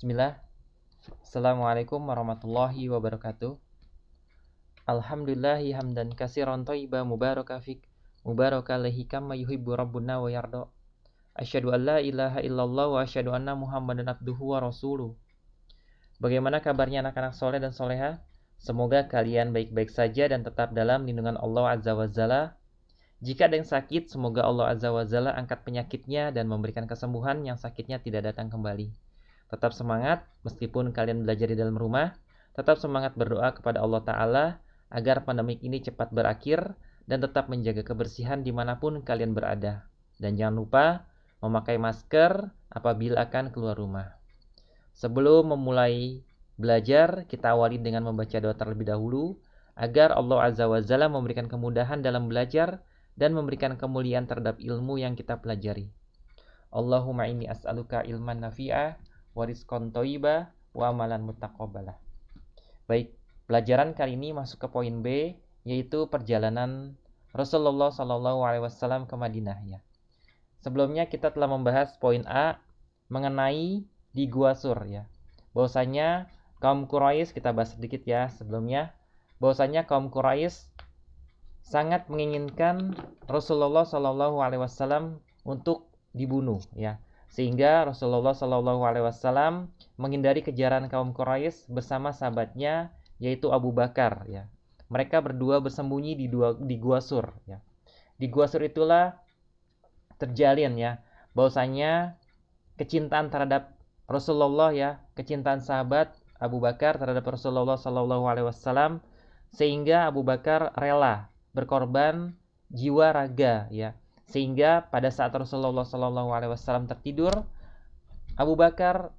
Bismillah. Assalamualaikum warahmatullahi wabarakatuh. Alhamdulillahi hamdan katsiran thayyiban mubaraka fik mubaraka alaihi kama yuhibbu rabbuna wa yarda. Asyhadu an la ilaha illallah wa asyhadu anna Muhammadan abduhu wa rasuluh. Bagaimana kabarnya anak-anak soleh dan soleha? Semoga kalian baik-baik saja dan tetap dalam lindungan Allah Azza wa Jalla. Jika ada yang sakit, semoga Allah Azza wa Jalla angkat penyakitnya dan memberikan kesembuhan yang sakitnya tidak datang kembali. Tetap semangat meskipun kalian belajar di dalam rumah. Tetap semangat berdoa kepada Allah Ta'ala agar pandemik ini cepat berakhir dan tetap menjaga kebersihan dimanapun kalian berada. Dan jangan lupa memakai masker apabila akan keluar rumah. Sebelum memulai belajar, kita awali dengan membaca doa terlebih dahulu agar Allah Azza wa Jalla memberikan kemudahan dalam belajar dan memberikan kemuliaan terhadap ilmu yang kita pelajari. Allahumma inni as'aluka ilman nafi'ah wa rizqan thayyiba wa amalan mutaqabbalah. Baik, pelajaran kali ini masuk ke poin B, yaitu perjalanan Rasulullah SAW ke Madinah ya. Sebelumnya kita telah membahas poin A mengenai di Gua Sur ya. Bahwasanya kaum Quraisy, kita bahas sedikit ya sebelumnya, bahwasanya kaum Quraisy sangat menginginkan Rasulullah SAW untuk dibunuh ya. Sehingga Rasulullah SAW menghindari kejaran kaum Quraisy bersama sahabatnya yaitu Abu Bakar ya. Mereka berdua bersembunyi di Gua Sur ya. Di Gua Sur itulah terjalin ya bahwasanya kecintaan terhadap Rasulullah ya, kecintaan sahabat Abu Bakar terhadap Rasulullah SAW sehingga Abu Bakar rela berkorban jiwa raga ya. Sehingga pada saat Rasulullah SAW tertidur, Abu Bakar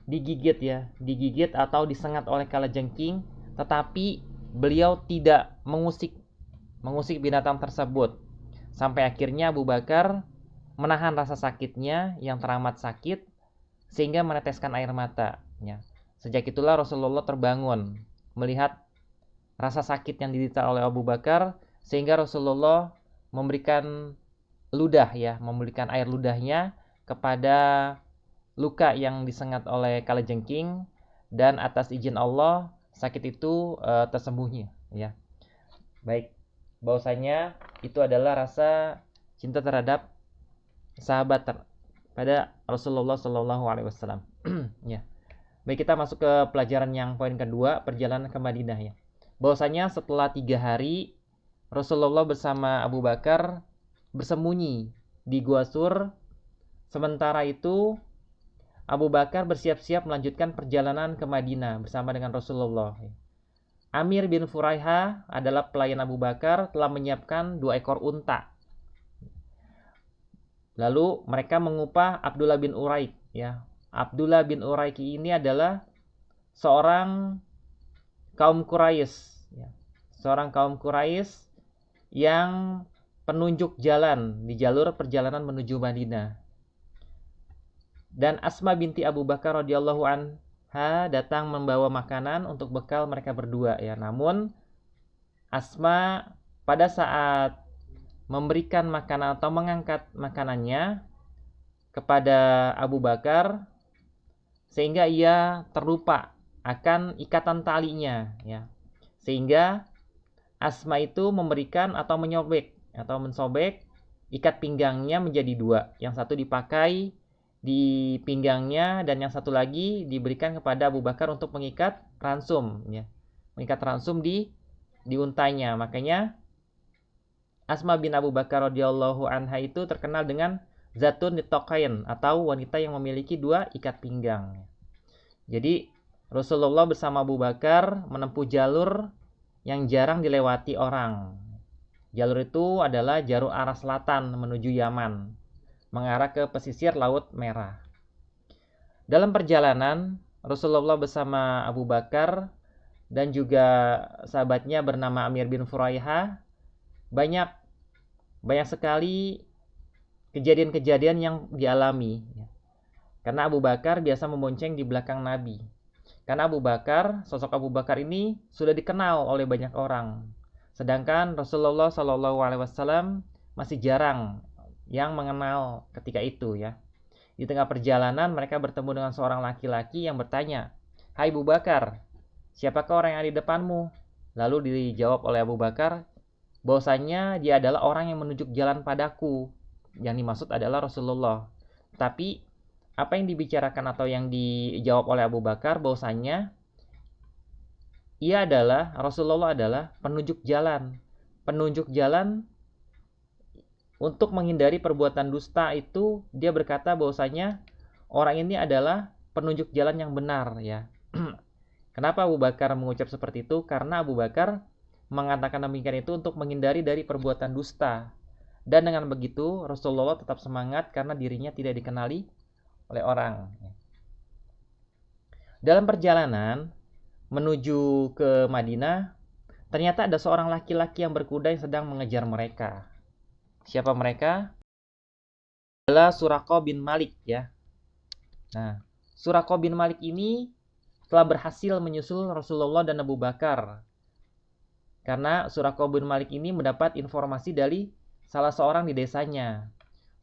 digigit atau disengat oleh kalajengking, tetapi beliau tidak mengusik binatang tersebut. Sampai akhirnya Abu Bakar menahan rasa sakitnya yang teramat sakit sehingga meneteskan air mata ya. Sejak itulah Rasulullah terbangun melihat rasa sakit yang diderita oleh Abu Bakar sehingga Rasulullah memberikan air ludahnya kepada luka yang disengat oleh kalajengking dan atas izin Allah sakit itu tersembuhnya ya. Baik, bahwasanya itu adalah rasa cinta terhadap sahabat pada Rasulullah SAW ya. Baik, kita masuk ke pelajaran yang poin kedua, perjalanan ke Madinah ya. Bahwasanya setelah 3 hari Rasulullah bersama Abu Bakar bersembunyi di Gua Sur. Sementara itu Abu Bakar bersiap-siap melanjutkan perjalanan ke Madinah bersama dengan Rasulullah. Amir bin Furaiha adalah pelayan Abu Bakar, telah menyiapkan 2 ekor unta. Lalu mereka mengupah Abdullah bin Uraik ya. Abdullah bin Uraik ini adalah seorang kaum Quraisy ya. Seorang kaum Quraisy yang penunjuk jalan di jalur perjalanan menuju Madinah. Dan Asma binti Abu Bakar radhiyallahu anha datang membawa makanan untuk bekal mereka berdua ya. Namun Asma pada saat memberikan makanan atau mengangkat makanannya kepada Abu Bakar sehingga ia terlupa akan ikatan talinya ya. Sehingga Asma itu memberikan atau mensobek ikat pinggangnya menjadi 2. Yang satu dipakai di pinggangnya dan yang satu lagi diberikan kepada Abu Bakar untuk mengikat ransum ya. Mengikat ransum di untanya. Makanya Asma bin Abu Bakar radhiyallahu anha itu terkenal dengan Zatun Nitokain atau wanita yang memiliki 2 ikat pinggang. Jadi Rasulullah bersama Abu Bakar menempuh jalur yang jarang dilewati orang. Jalur itu adalah jalur arah selatan menuju Yaman, mengarah ke pesisir Laut Merah. Dalam perjalanan, Rasulullah bersama Abu Bakar dan juga sahabatnya bernama Amir bin Furaiha banyak sekali kejadian-kejadian yang dialami. Karena Abu Bakar biasa membonceng di belakang Nabi. Karena sosok Abu Bakar ini sudah dikenal oleh banyak orang. Sedangkan Rasulullah SAW masih jarang yang mengenal ketika itu ya. Di tengah perjalanan mereka bertemu dengan seorang laki-laki yang bertanya, "Hai Abu Bakar, siapakah orang yang ada di depanmu?" Lalu dijawab oleh Abu Bakar bahwasanya dia adalah orang yang menunjuk jalan padaku. Yang dimaksud adalah Rasulullah. Tapi apa yang dibicarakan atau yang dijawab oleh Abu Bakar bahwasanya Rasulullah adalah penunjuk jalan. Penunjuk jalan untuk menghindari perbuatan dusta itu dia berkata bahwasanya orang ini adalah penunjuk jalan yang benar ya. Kenapa Abu Bakar mengucap seperti itu? Karena Abu Bakar mengatakan demikian itu untuk menghindari dari perbuatan dusta. Dan dengan begitu Rasulullah tetap semangat karena dirinya tidak dikenali oleh orang. Dalam perjalanan menuju ke Madinah, ternyata ada seorang laki-laki yang berkuda yang sedang mengejar mereka. Siapa mereka? Adalah Suraqah bin Malik ya. Nah, Suraqah bin Malik ini telah berhasil menyusul Rasulullah dan Abu Bakar. Karena Suraqah bin Malik ini mendapat informasi dari salah seorang di desanya.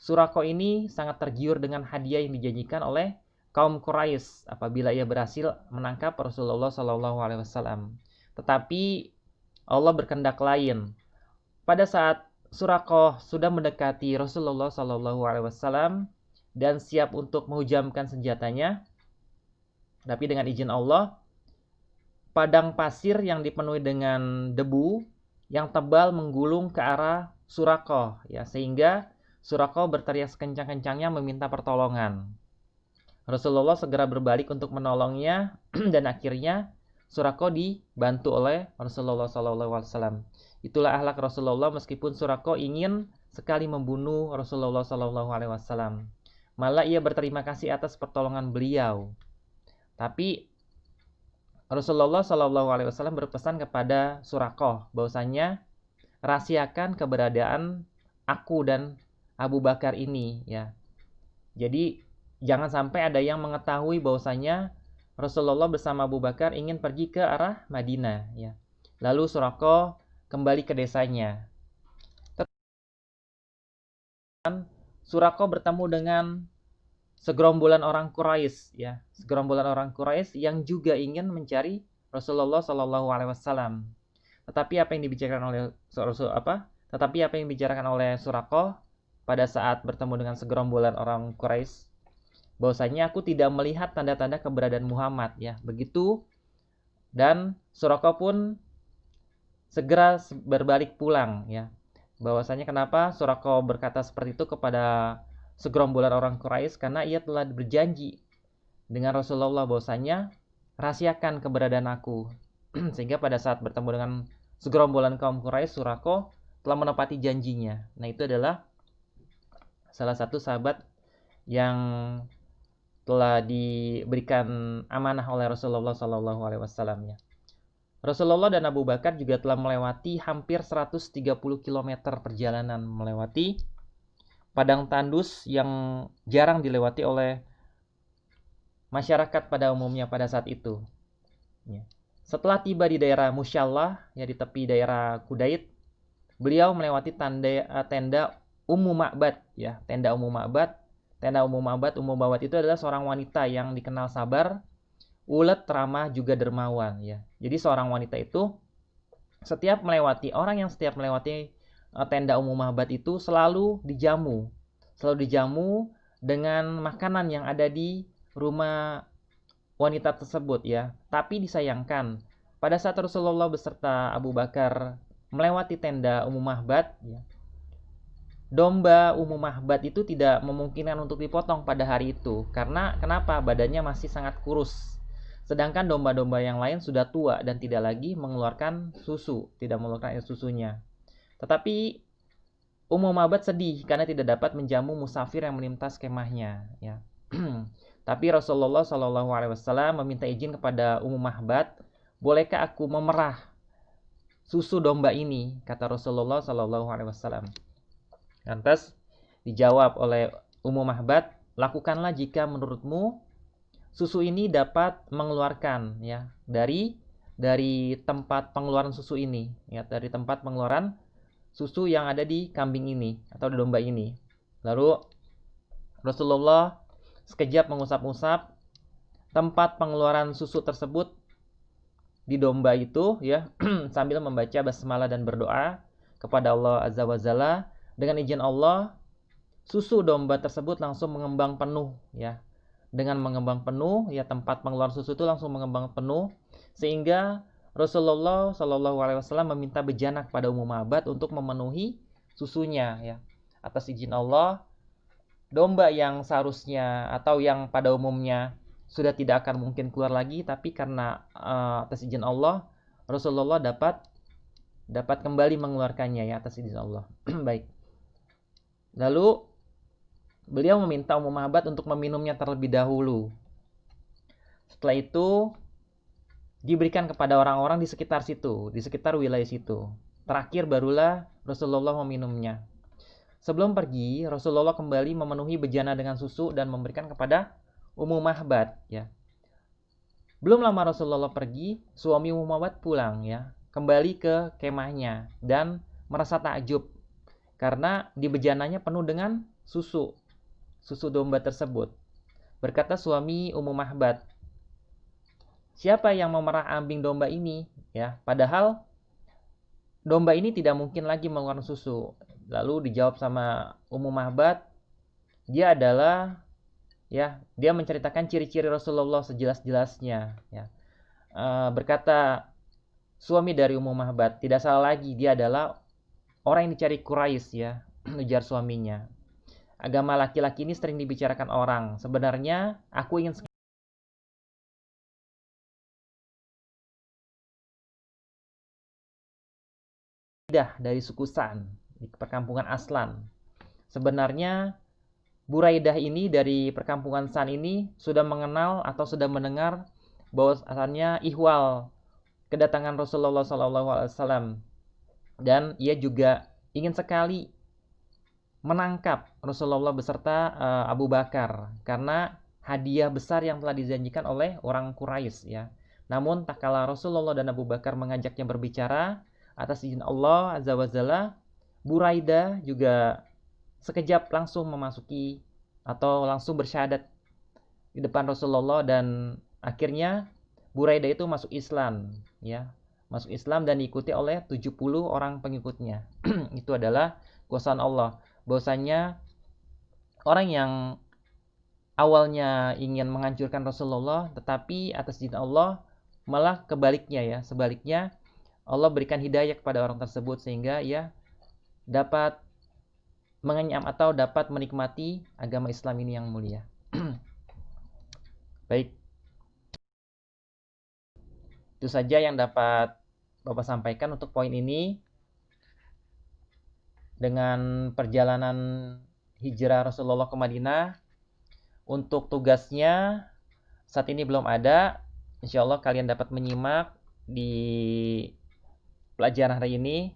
Suraqah ini sangat tergiur dengan hadiah yang dijanjikan oleh kaum Quraisy apabila ia berhasil menangkap Rasulullah SAW. Tetapi Allah berkehendak lain. Pada saat Suraqah sudah mendekati Rasulullah SAW dan siap untuk menghujamkan senjatanya, tapi dengan izin Allah, padang pasir yang dipenuhi dengan debu yang tebal menggulung ke arah Suraqah, ya, sehingga Suraqah berteriak sekencang-kencangnya meminta pertolongan. Rasulullah segera berbalik untuk menolongnya dan akhirnya Suraqah dibantu oleh Rasulullah SAW. Itulah akhlak Rasulullah meskipun Suraqah ingin sekali membunuh Rasulullah SAW. Malah ia berterima kasih atas pertolongan beliau. Tapi Rasulullah SAW berpesan kepada Suraqah bahwasanya rahasiakan keberadaan aku dan Abu Bakar ini ya. Jadi jangan sampai ada yang mengetahui bahwasanya Rasulullah bersama Abu Bakar ingin pergi ke arah Madinah ya. Lalu Suraqah kembali ke desanya. Suraqah bertemu dengan segerombolan orang Quraisy ya, segerombolan orang Quraisy yang juga ingin mencari Rasulullah SAW. Tetapi apa yang dibicarakan oleh Suraqah pada saat bertemu dengan segerombolan orang Quraisy bahwasanya aku tidak melihat tanda-tanda keberadaan Muhammad ya. Begitu dan Suraqah pun segera berbalik pulang ya. Bahwasanya kenapa Suraqah berkata seperti itu kepada segerombolan orang Quraisy karena ia telah berjanji dengan Rasulullah bahwasanya rahasiakan keberadaan aku. Sehingga pada saat bertemu dengan segerombolan kaum Quraisy, Suraqah telah menepati janjinya. Nah, itu adalah salah satu sahabat yang telah diberikan amanah oleh Rasulullah SAW ya. Rasulullah dan Abu Bakar juga telah melewati hampir 130 km perjalanan melewati padang tandus yang jarang dilewati oleh masyarakat pada umumnya pada saat itu. Ya. Setelah tiba di daerah Musyallah, ya di tepi daerah Kudait, beliau melewati tenda Ummu Ma'bad, ya tenda Ummu Ma'bad. Tenda Ummu Ma'bad itu adalah seorang wanita yang dikenal sabar, ulet, ramah, juga dermawan ya. Jadi seorang wanita itu setiap melewati tenda Ummu Ma'bad itu selalu dijamu dengan makanan yang ada di rumah wanita tersebut ya. Tapi disayangkan pada saat Rasulullah beserta Abu Bakar melewati tenda Ummu Ma'bad ya, domba Ummu Ma'bad itu tidak memungkinkan untuk dipotong pada hari itu. Karena kenapa? Badannya masih sangat kurus. Sedangkan domba-domba yang lain sudah tua dan tidak lagi mengeluarkan susu, tidak mengeluarkan air susunya. Tetapi Ummu Ma'bad sedih karena tidak dapat menjamu musafir yang melintas kemahnya. Ya. Tapi Rasulullah SAW meminta izin kepada Ummu Ma'bad, bolehkah aku memerah susu domba ini? Kata Rasulullah SAW. Lantas dijawab oleh Ummu Ma'bad, lakukanlah jika menurutmu susu ini dapat mengeluarkan ya dari tempat pengeluaran susu ini ya, dari tempat pengeluaran susu yang ada di kambing ini atau domba ini. Lalu Rasulullah sekejap mengusap-usap tempat pengeluaran susu tersebut di domba itu ya sambil membaca basmalah dan berdoa kepada Allah Azza wa Jalla. Dengan izin Allah, susu domba tersebut langsung mengembang penuh ya. Dengan mengembang penuh ya, tempat pengeluaran susu itu langsung mengembang penuh sehingga Rasulullah Shallallahu alaihi wasallam meminta bejana kepada Ummu Ma'bad untuk memenuhi susunya ya. Atas izin Allah, domba yang seharusnya atau yang pada umumnya sudah tidak akan mungkin keluar lagi, tapi karena atas izin Allah, Rasulullah dapat kembali mengeluarkannya ya, atas izin Allah. Baik. Lalu beliau meminta Ummu Ma'bad untuk meminumnya terlebih dahulu. Setelah itu diberikan kepada orang-orang di sekitar situ, di sekitar wilayah situ. Terakhir barulah Rasulullah meminumnya. Sebelum pergi, Rasulullah kembali memenuhi bejana dengan susu dan memberikan kepada Ummu Ma'bad ya. Belum lama Rasulullah pergi, suami Ummu Ma'bad pulang ya, kembali ke kemahnya dan merasa takjub karena di bejananya penuh dengan susu domba tersebut. Berkata suami Ummu Ma'bad, "Siapa yang memerah ambing domba ini?" Ya, padahal domba ini tidak mungkin lagi mengeluarkan susu. Lalu dijawab sama Ummu Ma'bad, dia adalah ya, dia menceritakan ciri-ciri Rasulullah sejelas-jelasnya ya. Berkata suami dari Ummu Ma'bad, tidak salah lagi, dia adalah orang yang dicari Quraisy ya, ujar suaminya. Agama laki-laki ini sering dibicarakan orang. Sebenarnya aku ingin dari suku San di perkampungan Aslan. Sebenarnya Buraidah ini dari perkampungan San ini sudah mengenal atau sudah mendengar bahwa asalnya ihwal kedatangan Rasulullah SAW, dan ia juga ingin sekali menangkap Rasulullah beserta Abu Bakar karena hadiah besar yang telah dijanjikan oleh orang Quraisy ya. Namun tak kala Rasulullah dan Abu Bakar mengajaknya berbicara atas izin Allah Azza wa Jalla, Buraidah juga sekejap langsung memasuki atau langsung bersyahadat di depan Rasulullah, dan akhirnya Buraidah itu masuk Islam ya. Masuk Islam dan diikuti oleh 70 orang pengikutnya. Itu adalah kuasaan Allah. Bahwasanya orang yang awalnya ingin menghancurkan Rasulullah, tetapi atas izin Allah malah kebaliknya ya. Sebaliknya Allah berikan hidayah kepada orang tersebut sehingga ia dapat mengenyam atau dapat menikmati agama Islam ini yang mulia. Baik. Itu saja yang dapat Bapak sampaikan untuk poin ini. Dengan perjalanan hijrah Rasulullah ke Madinah, untuk tugasnya saat ini belum ada. Insya Allah kalian dapat menyimak di pelajaran hari ini.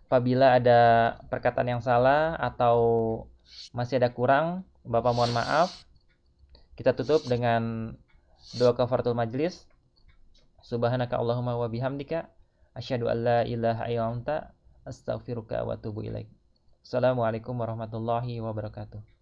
Apabila ada perkataan yang salah atau masih ada kurang, Bapak mohon maaf. Kita tutup dengan doa kafaratul majlis. Subhanaka Allahumma wa bihamdika asyhadu an la ilaha illa anta astaghfiruka wa atubu ilaik. Assalamualaikum warahmatullahi wabarakatuh.